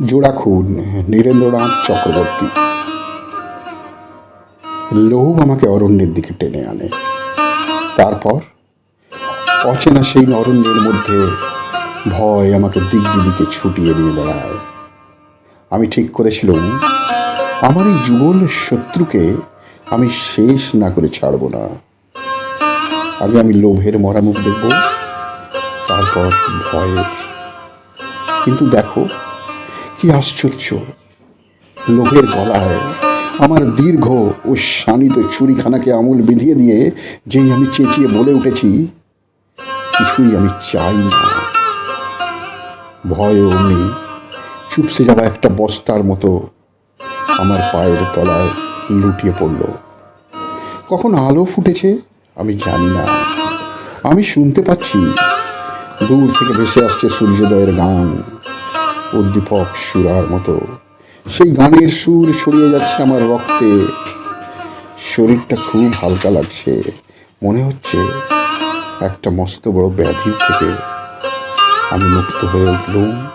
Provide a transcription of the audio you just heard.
জোড়া খুন নীরেন্দ্রনাথ চক্রবর্তী। লোভ আমাকে অরণ্যের দিকে টেনে আনে। তারপর অচেনা সেই অরণ্যের মধ্যে ভয় আমাকে দিক বিদিকে ছুটিয়ে নিয়ে বেড়ায়। আমি ঠিক করেছিলাম আমার এই যুগল শত্রুকে আমি শেষ না করে ছাড়ব না। আগে আমি লোভের মরামুখ দেখব, তারপর ভয়ের। কিন্তু দেখো কি আশ্চর্য, লোভের গলায় আমার দীর্ঘ ও শানিত ছুরিখানাকে আমূল বিধিয়ে দিয়ে যেই আমি চেঁচিয়ে বলে উঠেছি, কিছুই আমি চাই না। ভয় অমনি চুপসে যাওয়া একটা বস্তার মতো আমার পায়ের তলায় লুটিয়ে পড়ল। কখন আলো ফুটেছে আমি জানি না। আমি শুনতে পাচ্ছি দূর থেকে ভেসে আসছে সূর্যোদয়ের গান, উদ্দীপক সুরার মতো। সেই গানের সুর ছড়িয়ে যাচ্ছে আমার রক্তে। শরীরটা খুব হালকা লাগছে। মনে হচ্ছে একটা মস্ত বড় ব্যাধির থেকে আমি মুক্ত হয়ে উঠলুম।